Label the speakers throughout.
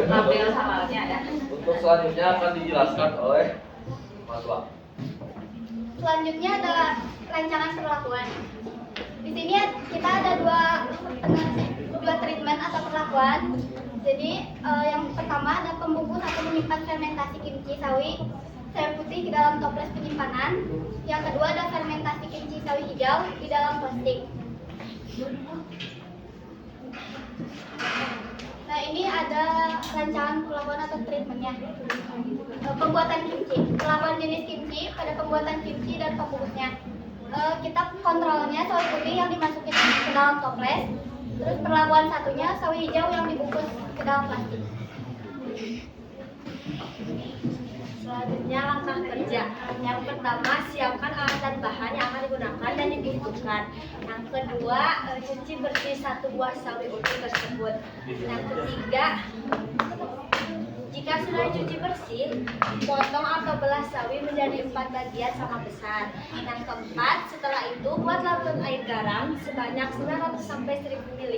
Speaker 1: Tabel halalnya ada.
Speaker 2: Untuk selanjutnya akan dijelaskan oleh Mas Wak.
Speaker 3: Selanjutnya adalah rancangan perlakuan. Di sini kita ada dua treatment atau perlakuan. Jadi yang pertama ada pembungkus atau menyimpan fermentasi kimchi sawi putih di dalam toples penyimpanan. Yang kedua ada fermentasi kimchi sawi hijau di dalam plastik. Nah, ini ada rancangan perlakuan atau treatmentnya. Pembuatan kimchi, perlakuan jenis kimchi pada pembuatan kimchi dan pembungkusnya. Kita kontrolnya sawi putih yang dimasukin ke dalam toples. Terus perlakuan satunya sawi hijau yang dibungkus ke dalam plastik.
Speaker 4: Selanjutnya langkah kerja. Yang pertama, siapkan alat dan bahan yang akan digunakan dan dibutuhkan. Yang kedua, cuci bersih 1 buah sawi utuh tersebut. Yang ketiga, jika sudah dicuci bersih, potong atau belah sawi menjadi 4 bagian sama besar. Yang keempat, setelah itu buat larutan air garam sebanyak 900-1000 ml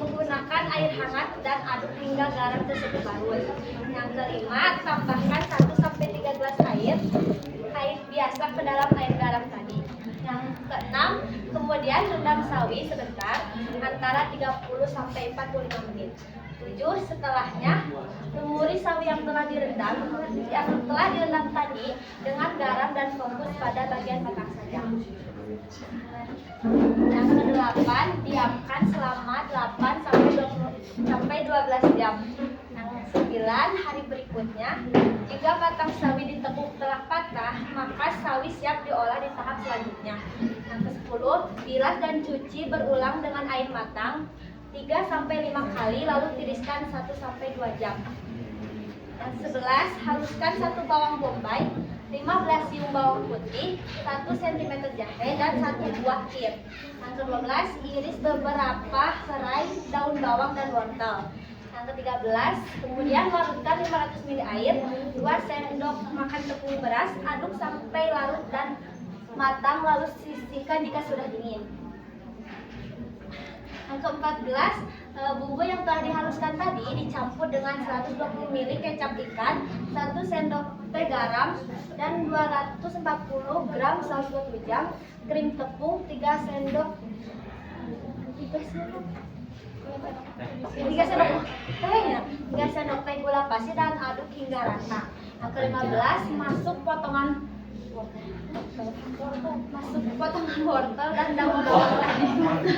Speaker 4: menggunakan air hangat dan aduk hingga garam tersebut larut. Yang kelima, tambahkan 1-3 gelas air biasa ke dalam air garam tadi. Yang keenam, kemudian rendam sawi sebentar antara 30-45 menit. 7. Setelahnya, lumuri sawi yang telah direndam tadi dengan garam dan fokus pada bagian batang saja. Yang ke-8, diamkan selama 8-12 jam. Yang 9, hari berikutnya, jika batang sawi ditekuk telah patah, maka sawi siap diolah di tahap selanjutnya. Yang ke-10, bilas dan cuci berulang dengan air matang 3-5 kali, lalu tiriskan 1-2 jam. Yang 11, haluskan 1 bawang bombay, 15 siung bawang putih, 1 cm jahe, dan 1 buah kir. Yang ke-12, iris beberapa serai daun bawang dan wortel. Yang ke-13, kemudian larutkan 500 ml air, 2 sendok makan tepung beras, aduk sampai larut dan matang, lalu sisihkan jika sudah dingin. Yang ke-14, bumbu yang telah dihaluskan tadi dicampur dengan 120 ml kecap ikan, 1 sendok teh garam, dan 240 gram saus gochujang, krim tepung 3 sendok teh gula pasir, dan aduk hingga rata. Yang ke-15, masuk potongan wortel dan daun bawang tadi.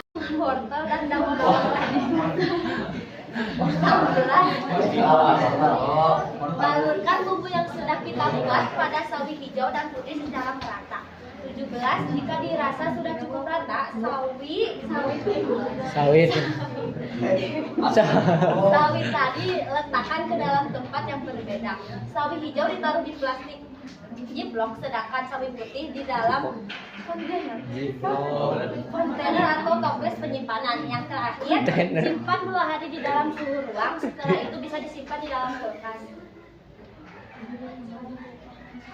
Speaker 4: Balurkan bumbu yang sudah kita buat pada sawi hijau dan putih secara merata. 17, jika dirasa sudah cukup rata, sawi tadi letakkan ke dalam tempat yang berbeda. Sawi hijau ditaruh di plastik Ziplock, sedangkan sawi putih di dalam kontainer atau toples penyimpanan. Yang terakhir, simpan 2 hari di dalam suhu ruang. Setelah itu bisa disimpan di dalam kulkas.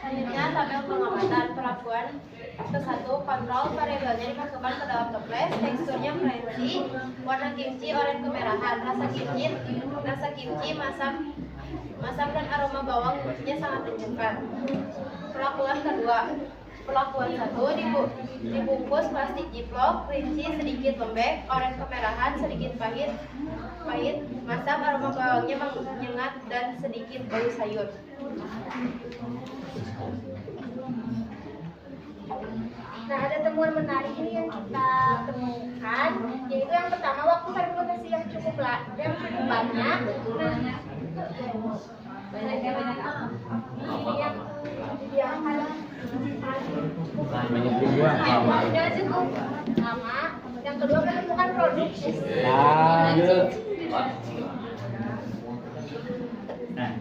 Speaker 4: Selanjutnya, tabel pengamatan perlakuan. Ke-1, kontrol variabelnya dimasukkan ke dalam toples. Teksturnya crunchy, warna kimchi oranye kemerahan, rasa kimchi masam dan aroma bawang putihnya sangat menyebar. Perlakuan kedua, perlakuan 1, dibungkus plastik Ziplock, crunchy, sedikit lembek, oranye kemerahan, sedikit pahit, masam, aroma bawangnya menyengat, dan sedikit bau sayur. Nah, ada temuan menarik ini yang kita temukan, yaitu yang pertama, waktu fermentasi yang cukup banyak. Yang cukup lama. Yang kedua, menemukan produk.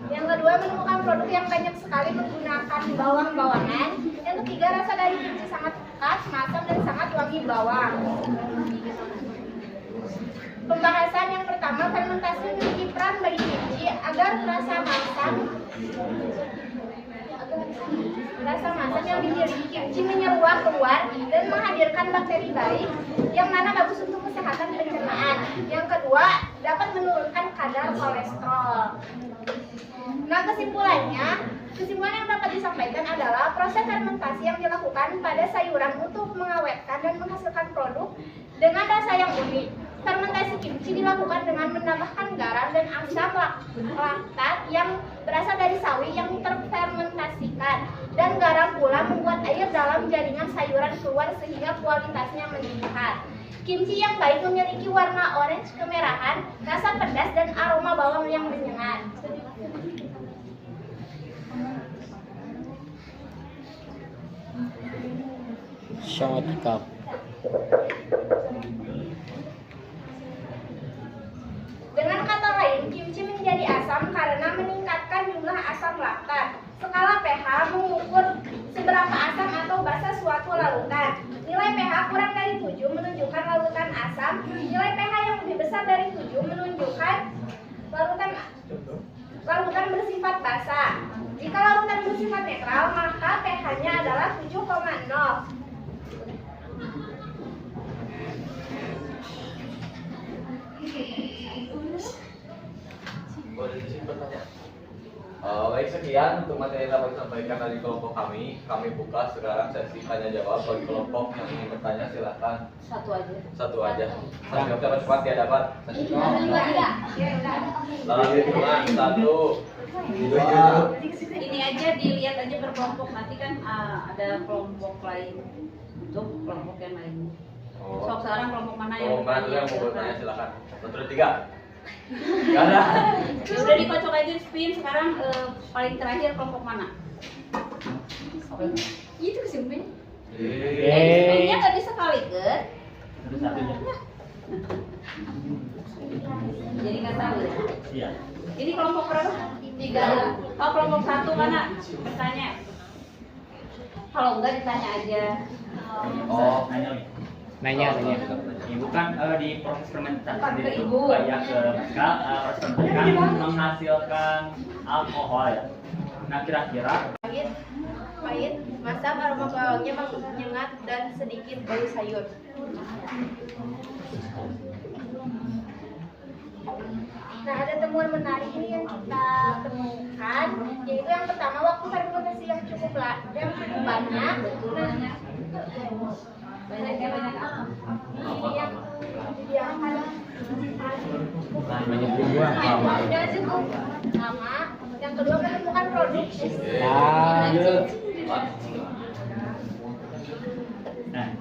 Speaker 4: Yang kedua, menemukan produk yang banyak sekali menggunakan bawang-bawangan. Yang ketiga, rasa dari kimchi sangat khas, masam, dan sangat wangi bawang. Pembahasan yang pertama, fermentasi memiliki peran bagi kimchi agar rasa masam yang dimiliki kimchi menyeruak keluar dan menghadirkan bakteri baik yang mana bagus untuk kesehatan pencernaan. Yang kedua, dapat menurunkan kadar kolesterol. Nah, kesimpulan yang dapat disampaikan adalah proses fermentasi yang dilakukan pada sayuran untuk mengawetkan dan menghasilkan produk dengan rasa yang unik. Fermentasi kimchi dilakukan dengan menambahkan garam dan asam laktat yang berasal dari sawi yang terfermentasikan, dan garam pula membuat air dalam jaringan sayuran keluar sehingga kualitasnya meningkat. Kimchi yang baik memiliki warna orange kemerahan, rasa pedas dan aroma bawang yang menyengat.
Speaker 5: Shortcut.
Speaker 4: Dengan kata lain, kimchi menjadi asam karena meningkatkan jumlah asam laktat. Skala pH mengukur seberapa asam atau basa suatu larutan. Nilai pH kurang dari 7 menunjukkan larutan asam. Nilai pH yang lebih besar dari 7 menunjukkan larutan bersifat basa. Jika larutan bersifat netral, maka pH-nya adalah 7,0.
Speaker 2: Boleh izin bertanya? Baik, sekian untuk materi yang dapat disampaikan dari kelompok kami. Kami buka sekarang sesi tanya jawab bagi kelompok yang ingin bertanya, silahkan. Satu aja. Sampai cepat ya dapat. Lalu hitungan 1, 2.
Speaker 1: Ini aja dilihat aja berkelompok, nanti kan ada kelompok lain untuk kelompok yang lain. Sok sekarang kelompok mana yang
Speaker 2: Kelompok mana yang mau bertanya, silahkan. 1, 3. Gak ada.
Speaker 1: Ya udah dikocok aja spin sekarang, paling terakhir kelompok mana? Itu kesimpulannya. Spinnya nggak bisa kali ke? Jadi nggak tahu ya.
Speaker 5: Iya.
Speaker 1: Ini kelompok berapa? 3. Oh, kelompok 1 mana? Bertanya. Kalau enggak ditanya aja.
Speaker 2: Oh,
Speaker 5: Nanya.
Speaker 6: Ibu kan di proses fermentasi
Speaker 1: Bukan ke
Speaker 6: itu
Speaker 1: ibu.
Speaker 6: kayak mereka proses fermentasi kan menghasilkan alkohol ya. Nah kira-kira
Speaker 4: Pahit, masam, aroma bawangnya menyengat dan sedikit bau sayur. Nah, ada temuan menarik ini yang kita temukan, yaitu yang pertama waktu fermentasi yang cukup banyak.
Speaker 1: Banyaknya banyak apa?
Speaker 5: Banyak buah.
Speaker 4: Yang cukup lama. Yang kedua menemukan produk.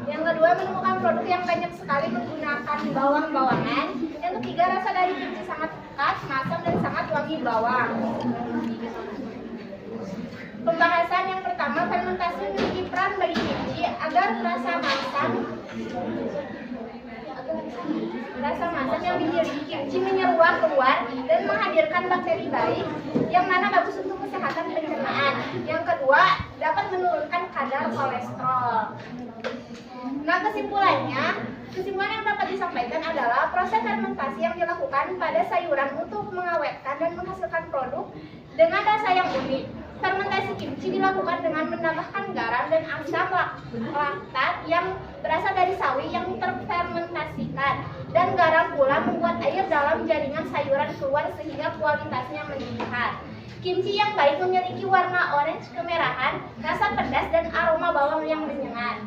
Speaker 4: Yang kedua menemukan produk yang banyak sekali menggunakan bawang-bawangan. Yang ketiga rasa dari kimchi sangat khas, masam dan sangat wangi bawang. Pembahasan yang pertama, fermentasi memiliki peran bagi kimchi agar rasa masam yang dimiliki kimchi menyeruak keluar dan menghadirkan bakteri baik yang mana bagus untuk kesehatan pencernaan. Yang kedua, dapat menurunkan kadar kolesterol. Nah, kesimpulan yang dapat disampaikan adalah proses fermentasi yang dilakukan pada sayuran untuk mengawetkan dan menghasilkan produk dengan rasa yang unik. Fermentasi kimchi dilakukan dengan menambahkan garam dan asam laktat yang berasal dari sawi yang terfermentasikan, dan garam pula membuat air dalam jaringan sayuran keluar sehingga kualitasnya meningkat. Kimchi yang baik memiliki warna orange kemerahan, rasa pedas dan aroma bawang yang menyengat.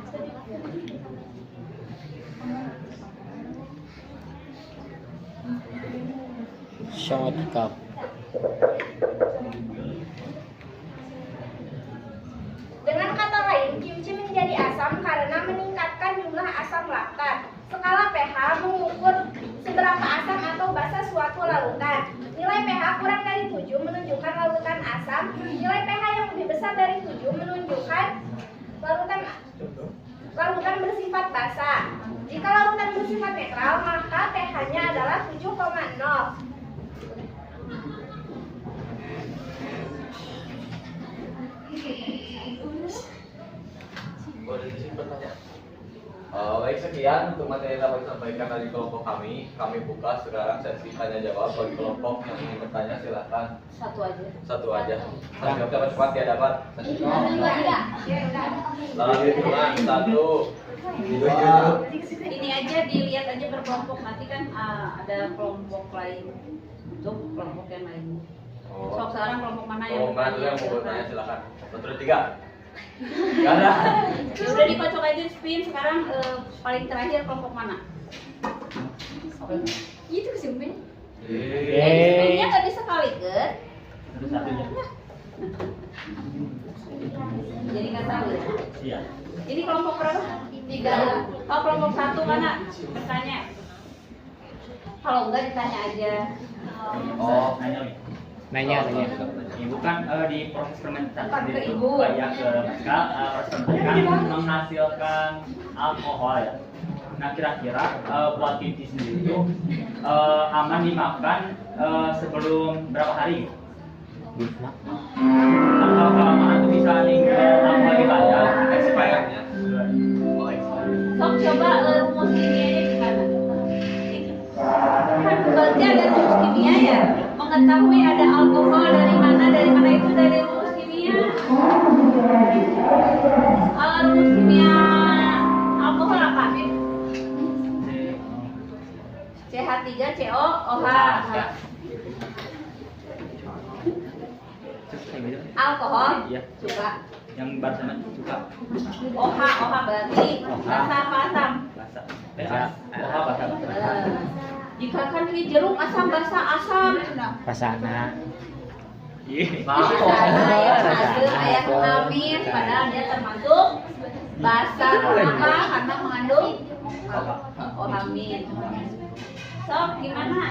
Speaker 5: Shortcut.
Speaker 4: Dengan kata lain, kimchi menjadi asam karena meningkatkan jumlah asam laktat. Skala pH mengukur seberapa asam atau basa suatu larutan. Nilai pH kurang dari 7 menunjukkan larutan asam. Nilai pH yang lebih besar dari 7 menunjukkan larutan bersifat basa. Jika larutan bersifat netral, maka pH-nya adalah 7,0.
Speaker 2: boleh izin bertanya? Baik, sekian untuk materi yang dapat disampaikan dari kelompok kami. Kami buka sekarang sesi tanya jawab bagi kelompok yang ingin bertanya, silahkan. Satu aja. Sampai cepat ya dapat. Lalu hitungan 1,
Speaker 1: Ini aja dilihat aja berkelompok, nanti kan ada kelompok lain untuk kelompok yang lainnya. Sok sekarang kelompok mana yang
Speaker 2: Kelompok mana dulu yang mau bertanya silakan. 1, 2, 3. Gak ada.
Speaker 1: Ya udah dikocok aja spin sekarang paling terakhir kelompok mana?
Speaker 3: Itu kesumpin.
Speaker 1: Spinnya nggak bisa kali ke?
Speaker 6: Satu-satunya.
Speaker 1: Jadi nggak tahu ya.
Speaker 6: Iya.
Speaker 1: Ini kelompok berapa? 3. Oh kelompok 1 mana? Bertanya. Kalau enggak ditanya aja.
Speaker 2: Oh,
Speaker 6: Nanya nih.
Speaker 5: Nanya.
Speaker 6: Ibu kan di proses fermentasi
Speaker 1: Bukan ke
Speaker 6: sendiri itu
Speaker 1: ibu.
Speaker 6: banyak mereka kan menghasilkan alkohol ya. Nah kira-kira buat Titi sendiri itu aman dimakan sebelum berapa hari? Atau kalau mana tuh bisa nih alkohol di badan
Speaker 2: expirednya. Oh, expired.
Speaker 1: Sok coba rumus kimianya gimana? Kan berarti ada rumus kimia ya. Mengetahui ada alkohol dari mana itu dari rumus kimia. Rumus kimia alkohol apa? CH3CO OH. Alkohol
Speaker 6: Iya.
Speaker 1: suka.
Speaker 6: Yang barusan suka
Speaker 1: OH berarti rasa apa asam?
Speaker 6: rasa. OH bahasa.
Speaker 1: Jika kan ini jeruk asam basa asam nah.
Speaker 5: Pasana.
Speaker 1: Karena yang hasil ayam amis padahal dia termasuk basa kenapa? Karena mengandung OH. Sok gimana?